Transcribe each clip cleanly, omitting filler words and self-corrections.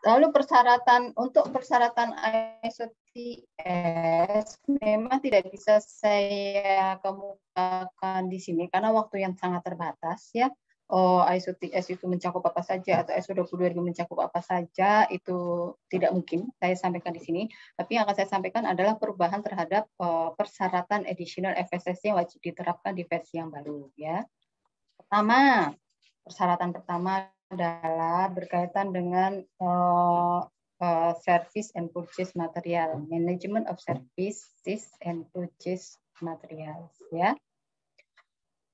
Lalu untuk persyaratan ISO TS memang tidak bisa saya kemukakan di sini karena waktu yang sangat terbatas ya. ISO TS itu mencakup apa saja atau ISO 22000 mencakup apa saja itu tidak mungkin saya sampaikan di sini. Tapi yang akan saya sampaikan adalah perubahan terhadap persyaratan additional FSSC yang wajib diterapkan di versi yang baru ya. Persyaratan pertama adalah berkaitan dengan service and purchase material, management of services and purchase materials ya.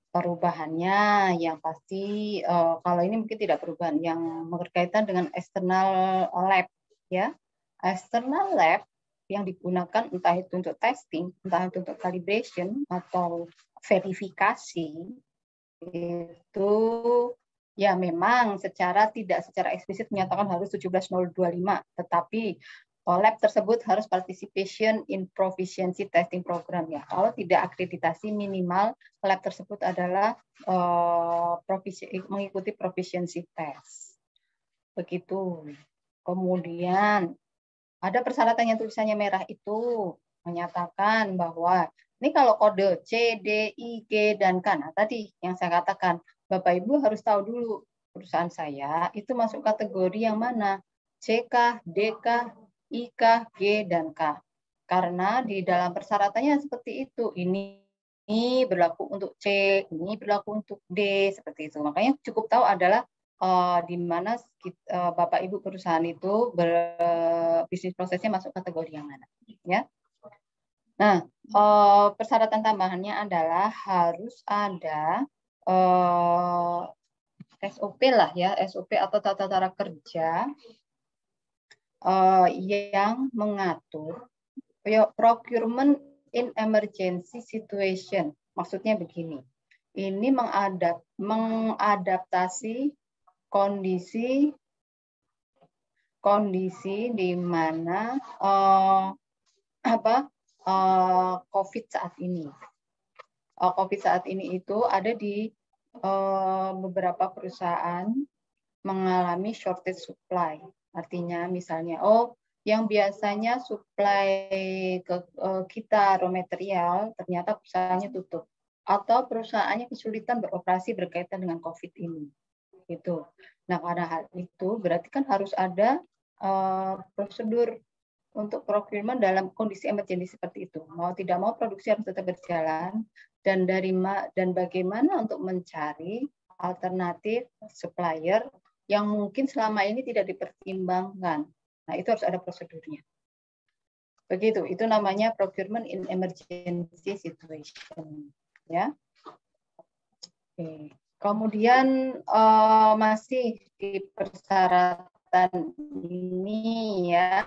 Perubahannya yang pasti kalau ini mungkin tidak perubahan yang berkaitan dengan external lab ya. External lab yang digunakan entah itu untuk testing, entah itu untuk calibration atau verifikasi itu ya memang tidak secara eksplisit menyatakan harus 17025, tetapi lab tersebut harus participation in proficiency testing program ya. Kalau tidak akreditasi minimal lab tersebut adalah mengikuti proficiency test. Begitu. Kemudian ada persyaratan yang tulisannya merah itu menyatakan bahwa ini kalau kode C, D, I, G, dan K. Nah, tadi yang saya katakan, Bapak Ibu harus tahu dulu perusahaan saya itu masuk kategori yang mana? C K, D K, I K, G, dan K. Karena di dalam persyaratannya seperti itu. Ini berlaku untuk C, ini berlaku untuk D, seperti itu. Makanya cukup tahu adalah di mana Bapak Ibu perusahaan itu bisnis prosesnya masuk kategori yang mana. Ya. Nah, persyaratan tambahannya adalah harus ada SOP lah ya, SOP atau tata cara kerja yang mengatur procurement in emergency situation. Maksudnya begini, ini mengadaptasi kondisi di mana COVID saat ini. COVID saat ini itu ada di beberapa perusahaan mengalami shortage supply. Artinya misalnya, yang biasanya supply ke kita raw material, ternyata perusahaannya tutup. Atau perusahaannya kesulitan beroperasi berkaitan dengan COVID ini. Gitu. Nah, karena hal itu berarti kan harus ada prosedur untuk procurement dalam kondisi emergency seperti itu. Mau tidak mau produksi harus tetap berjalan dan bagaimana untuk mencari alternatif supplier yang mungkin selama ini tidak dipertimbangkan. Nah, itu harus ada prosedurnya. Begitu, itu namanya procurement in emergency situation, ya. Oke. Kemudian masih di persyaratan ini ya,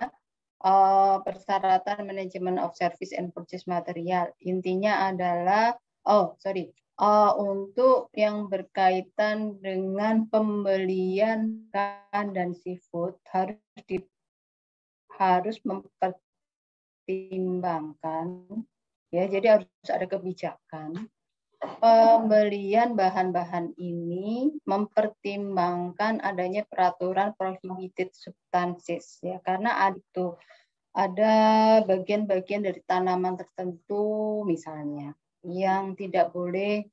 persyaratan manajemen of service and purchase material. Intinya adalah, untuk yang berkaitan dengan pembelian ikan dan seafood harus mempertimbangkan, ya. Jadi harus ada kebijakan. Pembelian bahan-bahan ini mempertimbangkan adanya peraturan prohibited substances ya, karena ada bagian-bagian dari tanaman tertentu misalnya yang tidak boleh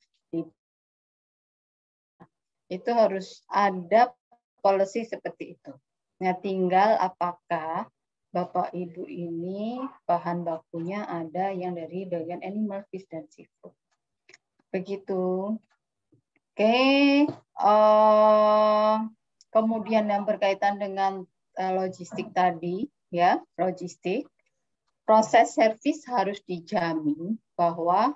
itu harus ada policy seperti itu. Nah, tinggal apakah Bapak Ibu ini bahan bakunya ada yang dari bagian animal, fish, dan seafood. Begitu. Oke. Kemudian yang berkaitan dengan logistik tadi, ya, logistik. Proses servis harus dijamin bahwa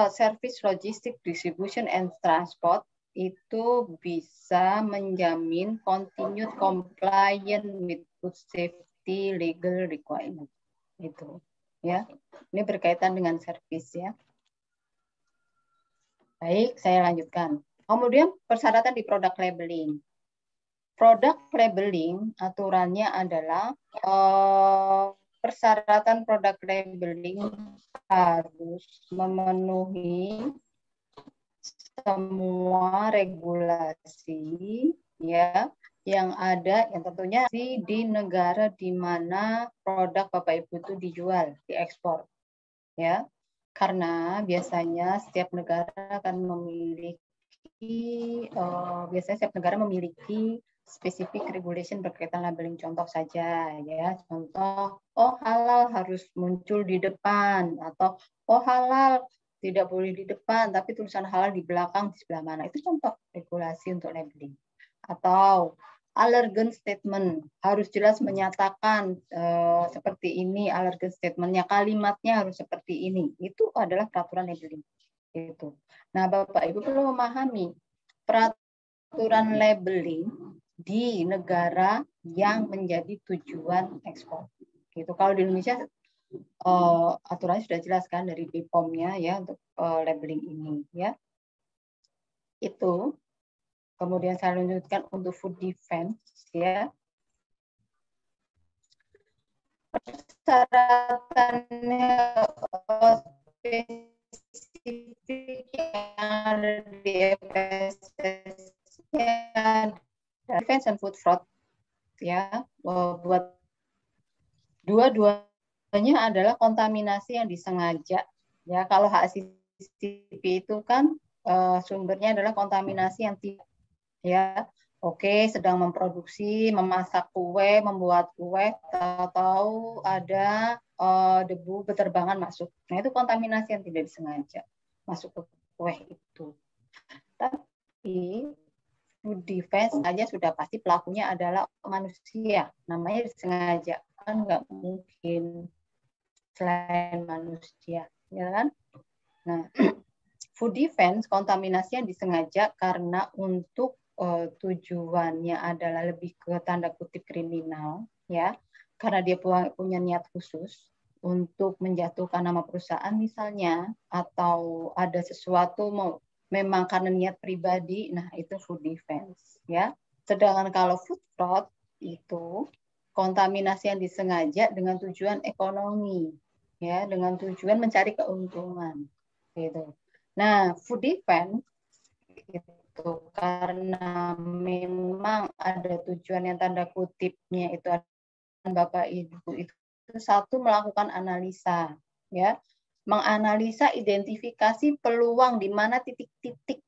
service logistik distribution and transport itu bisa menjamin continued compliant with food safety legal requirement. Itu, ya. Ini berkaitan dengan servis, ya. Baik, saya lanjutkan. Kemudian persyaratan di product labeling. Product labeling aturannya adalah persyaratan product labeling harus memenuhi semua regulasi ya yang ada yang tentunya di negara di mana produk Bapak Ibu itu dijual, diekspor, ya. Karena biasanya setiap negara akan memiliki specific regulation berkaitan labeling. Contoh saja ya, contoh halal harus muncul di depan, atau halal tidak boleh di depan tapi tulisan halal di belakang, di sebelah mana. Itu contoh regulasi untuk labeling. Atau allergen statement, harus jelas menyatakan seperti ini allergen statementnya, kalimatnya harus seperti ini. Itu adalah peraturan labeling. Gitu. Nah, Bapak Ibu perlu memahami peraturan labeling di negara yang menjadi tujuan ekspor. Gitu. Kalau di Indonesia aturannya sudah jelas kan dari BPOM-nya ya untuk labeling ini ya. Itu. Kemudian saya lanjutkan untuk food defense ya. Persyaratannya spesifik yang ada di FSS defense and food fraud ya, buat dua-duanya adalah kontaminasi yang disengaja ya. Kalau HACCP itu kan sumbernya adalah kontaminasi yang tidak ya. Oke, sedang memproduksi, memasak kue, membuat kue, tahu ada debu beterbangan masuk. Nah, itu kontaminasi yang tidak disengaja masuk ke kue itu. Tapi food defense aja sudah pasti pelakunya adalah manusia. Namanya disengaja, kan nggak mungkin selain manusia, ya kan? Nah, food defense kontaminasi yang disengaja karena untuk tujuannya adalah lebih ke tanda kutip kriminal ya, karena dia punya niat khusus untuk menjatuhkan nama perusahaan misalnya, atau ada sesuatu memang karena niat pribadi. Nah, itu food defense ya. Sedangkan kalau food fraud itu kontaminasi yang disengaja dengan tujuan ekonomi ya, dengan tujuan mencari keuntungan gitu. Nah, food defense itu karena memang ada tujuan yang tanda kutipnya itu Bapak Ibu itu satu, melakukan analisa ya, menganalisa identifikasi peluang di mana titik-titik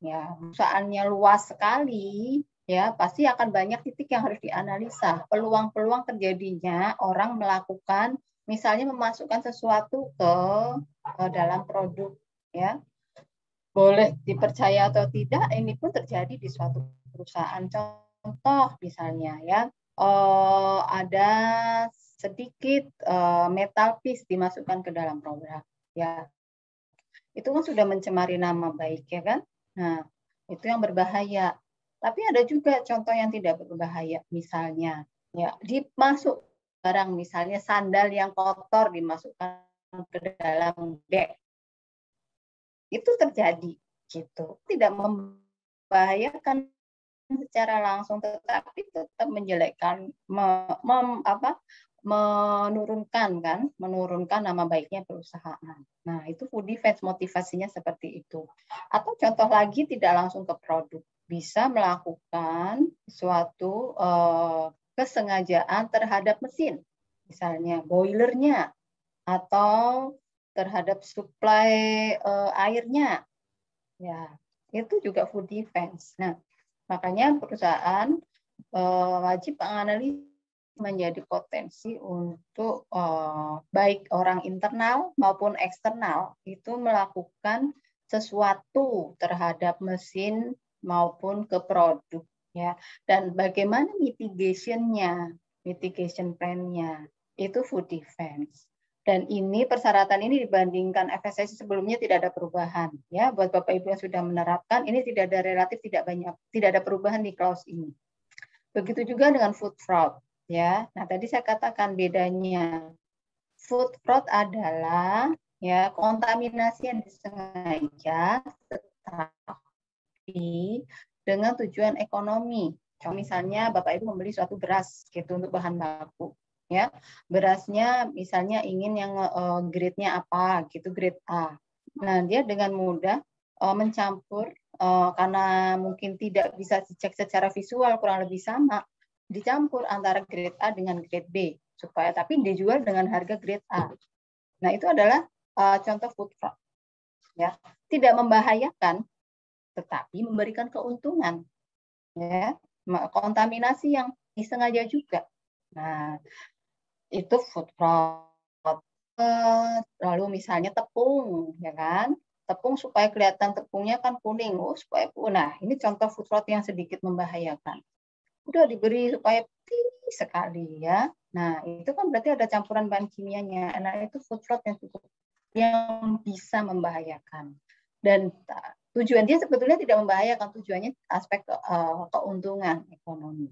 ya, perusahaannya luas sekali ya, pasti akan banyak titik yang harus dianalisa. Peluang-peluang terjadinya orang melakukan misalnya memasukkan sesuatu ke dalam produk ya. Boleh dipercaya atau tidak, ini pun terjadi di suatu perusahaan. Contoh misalnya ya, ada sedikit metal piece dimasukkan ke dalam produk ya, itu kan sudah mencemari nama baik ya kan. Nah, itu yang berbahaya. Tapi ada juga contoh yang tidak berbahaya, misalnya ya dimasuk barang, misalnya sandal yang kotor dimasukkan ke dalam bag, itu terjadi gitu, tidak membahayakan secara langsung tetapi tetap menjelekkan, menurunkan nama baiknya perusahaan. Nah, itu food defense, motivasinya seperti itu. Atau contoh lagi tidak langsung ke produk, bisa melakukan suatu kesengajaan terhadap mesin, misalnya boilernya atau terhadap suplai airnya. Ya, itu juga food defense. Nah, makanya perusahaan wajib menganalisis menjadi potensi untuk baik orang internal maupun eksternal itu melakukan sesuatu terhadap mesin maupun ke produk ya. Dan bagaimana mitigation-nya, mitigation plan-nya, itu food defense. Dan ini persyaratan ini dibandingkan FSSI sebelumnya tidak ada perubahan ya. Buat Bapak Ibu yang sudah menerapkan, ini tidak ada relatif, tidak ada perubahan di clause ini. Begitu juga dengan food fraud ya. Nah, tadi saya katakan bedanya. Food fraud adalah ya kontaminasi yang disengaja tetapi dengan tujuan ekonomi. Misalnya Bapak Ibu membeli suatu beras gitu untuk bahan baku ya, berasnya misalnya ingin yang grade-nya apa gitu, grade A. Nah, dia dengan mudah mencampur karena mungkin tidak bisa dicek secara visual kurang lebih sama, dicampur antara grade A dengan grade B supaya tapi dijual dengan harga grade A. Nah, itu adalah contoh food fraud. Ya, tidak membahayakan tetapi memberikan keuntungan. Ya, kontaminasi yang disengaja juga. Nah, itu food fraud. Lalu misalnya tepung, ya kan? Tepung supaya kelihatan tepungnya kan kuning, supaya nah ini contoh food fraud yang sedikit membahayakan. Udah diberi supaya tinggi sekali ya. Nah itu kan berarti ada campuran bahan kimianya. Nah itu food fraud yang bisa membahayakan. Dan tujuan dia sebetulnya tidak membahayakan, tujuannya aspek keuntungan ekonomi.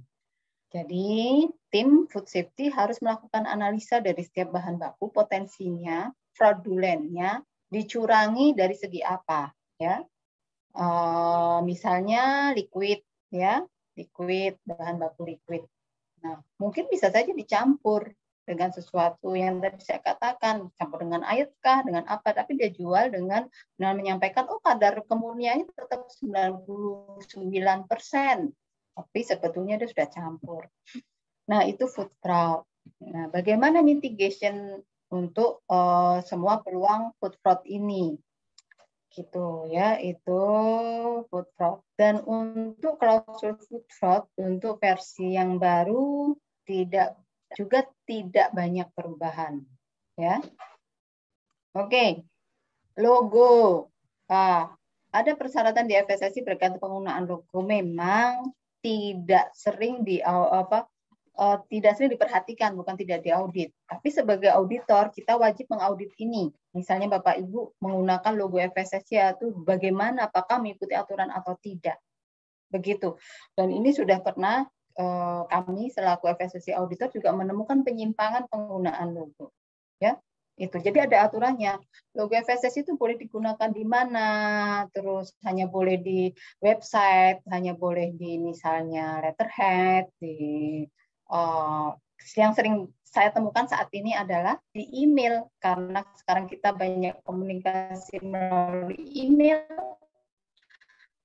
Jadi, tim food safety harus melakukan analisa dari setiap bahan baku, potensinya, fraudulennya, dicurangi dari segi apa, ya? Misalnya liquid, ya, liquid, bahan baku liquid. Nah, mungkin bisa saja dicampur dengan sesuatu yang tadi saya katakan, campur dengan air kah, dengan apa, tapi dia jual dengan menyampaikan, kadar kemurniannya tetap 99%. Tapi sebetulnya dia sudah campur. Nah, itu food fraud. Nah, bagaimana mitigation untuk semua peluang food fraud ini? Gitu ya, itu food fraud. Dan untuk klausul food fraud, untuk versi yang baru tidak banyak perubahan. Ya. Oke. Logo. Ada persyaratan di FSSI berkaitan penggunaan logo, memang tidak sering diperhatikan, bukan tidak diaudit. Tapi sebagai auditor, kita wajib mengaudit ini. Misalnya Bapak Ibu menggunakan logo FSSI itu bagaimana, apakah mengikuti aturan atau tidak. Begitu. Dan ini sudah pernah kami selaku FSSI auditor juga menemukan penyimpangan penggunaan logo. Ya. Itu. Jadi ada aturannya. Logo FSSI itu boleh digunakan di mana, terus hanya boleh di website, hanya boleh di misalnya letterhead, di yang sering saya temukan saat ini adalah di email, karena sekarang kita banyak komunikasi melalui email,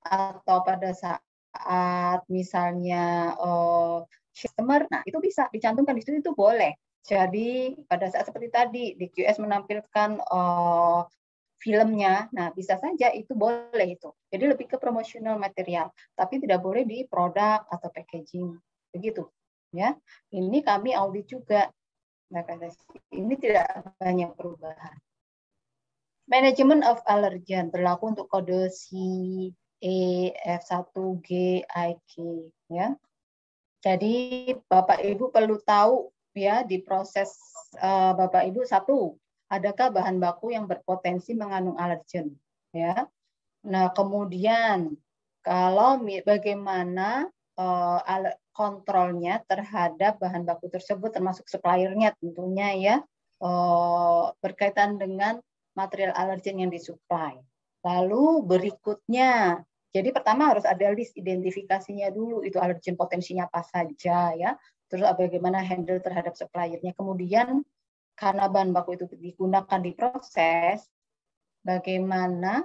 atau pada saat misalnya customer, nah itu bisa dicantumkan di situ, itu boleh. Jadi pada saat seperti tadi di QS menampilkan filmnya, nah bisa saja itu boleh itu. Jadi lebih ke promotional material, tapi tidak boleh di produk atau packaging, begitu. Ya, ini kami audit juga. Ini tidak banyak perubahan. Manajemen of allergen berlaku untuk kode CE, F1G, IG, ya. Jadi Bapak Ibu perlu tahu ya di proses Bapak Ibu, satu, adakah bahan baku yang berpotensi mengandung alergen, ya. Nah, kemudian kalau bagaimana kontrolnya terhadap bahan baku tersebut, termasuk suppliernya tentunya ya, berkaitan dengan material alergen yang disuplai. Lalu berikutnya, jadi pertama harus ada list identifikasinya dulu, itu alergen potensinya apa saja ya. Terus bagaimana handle terhadap suppliernya. Kemudian karena bahan baku itu digunakan di proses, bagaimana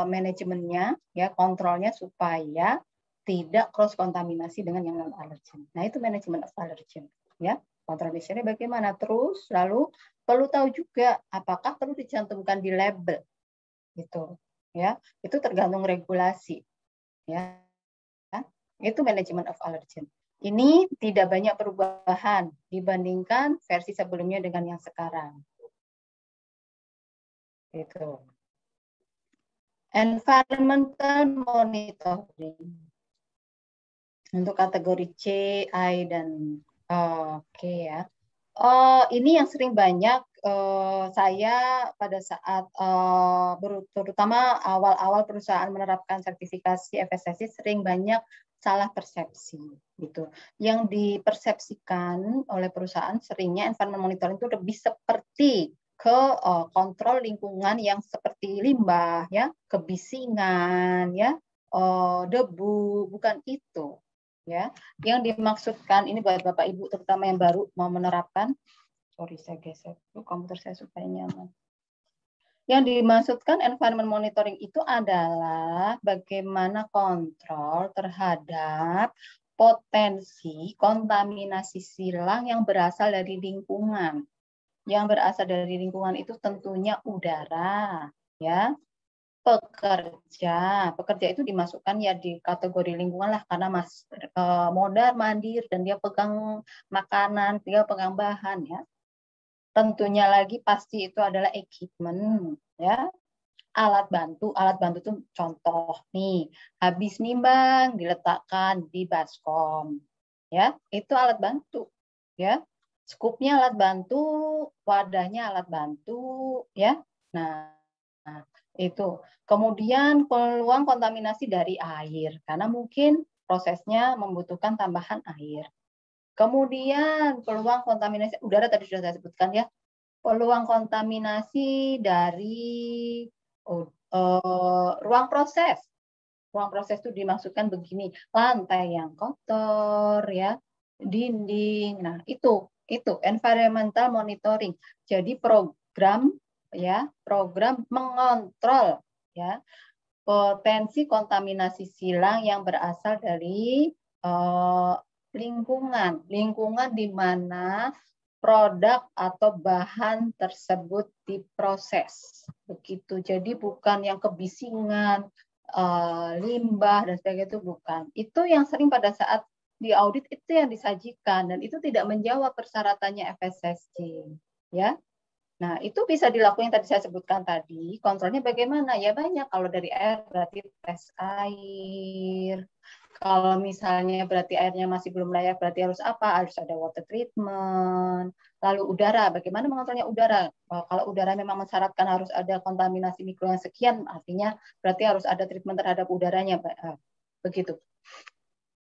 manajemennya, ya, kontrolnya supaya tidak cross kontaminasi dengan yang non alergen. Nah, itu manajemen of allergen, ya. Kontrolnya bagaimana? Terus lalu perlu tahu juga apakah perlu dicantumkan di label, gitu, ya. Itu tergantung regulasi, ya. Itu manajemen of allergen. Ini tidak banyak perubahan dibandingkan versi sebelumnya dengan yang sekarang. Gitu. Environmental monitoring untuk kategori C, I, dan K ya. Ini yang sering banyak saya pada saat terutama awal-awal perusahaan menerapkan sertifikasi FSSI sering banyak salah persepsi gitu. Yang dipersepsikan oleh perusahaan seringnya environmental monitoring itu lebih seperti ke kontrol lingkungan yang seperti limbah ya, kebisingan ya, debu, bukan itu ya. Yang dimaksudkan ini buat Bapak Ibu terutama yang baru mau menerapkan, sorry saya geser komputer saya supaya nyaman. Yang dimaksudkan environment monitoring itu adalah bagaimana kontrol terhadap potensi kontaminasi silang yang berasal dari lingkungan. Yang berasal dari lingkungan itu tentunya udara, ya. Pekerja itu dimasukkan ya di kategori lingkungan lah karena modal mandir dan dia pegang makanan, dia pegang bahan ya. Tentunya lagi pasti itu adalah equipment ya. Alat bantu itu contoh nih, habis nimbang diletakkan di baskom. Ya, itu alat bantu ya. Skupnya alat bantu, wadahnya alat bantu ya. Nah, itu. Kemudian peluang kontaminasi dari air karena mungkin prosesnya membutuhkan tambahan air. Kemudian peluang kontaminasi udara tadi sudah saya sebutkan ya. Peluang kontaminasi dari ruang proses. Ruang proses itu dimaksudkan begini, lantai yang kotor ya, dinding. Nah, itu environmental monitoring. Jadi program mengontrol ya potensi kontaminasi silang yang berasal dari lingkungan di mana produk atau bahan tersebut diproses. Begitu. Jadi bukan yang kebisingan, limbah dan sebagainya itu bukan. Itu yang sering pada saat di audit itu yang disajikan dan itu tidak menjawab persyaratannya FSSC, ya. Nah, itu bisa dilakukan yang tadi saya sebutkan tadi. Kontrolnya bagaimana? Ya banyak. Kalau dari air berarti tes air. Kalau misalnya berarti airnya masih belum layak, berarti harus apa? Harus ada water treatment. Lalu udara, bagaimana mengontrolnya udara? Kalau udara memang mensyaratkan harus ada kontaminasi mikro yang sekian, artinya berarti harus ada treatment terhadap udaranya. Begitu.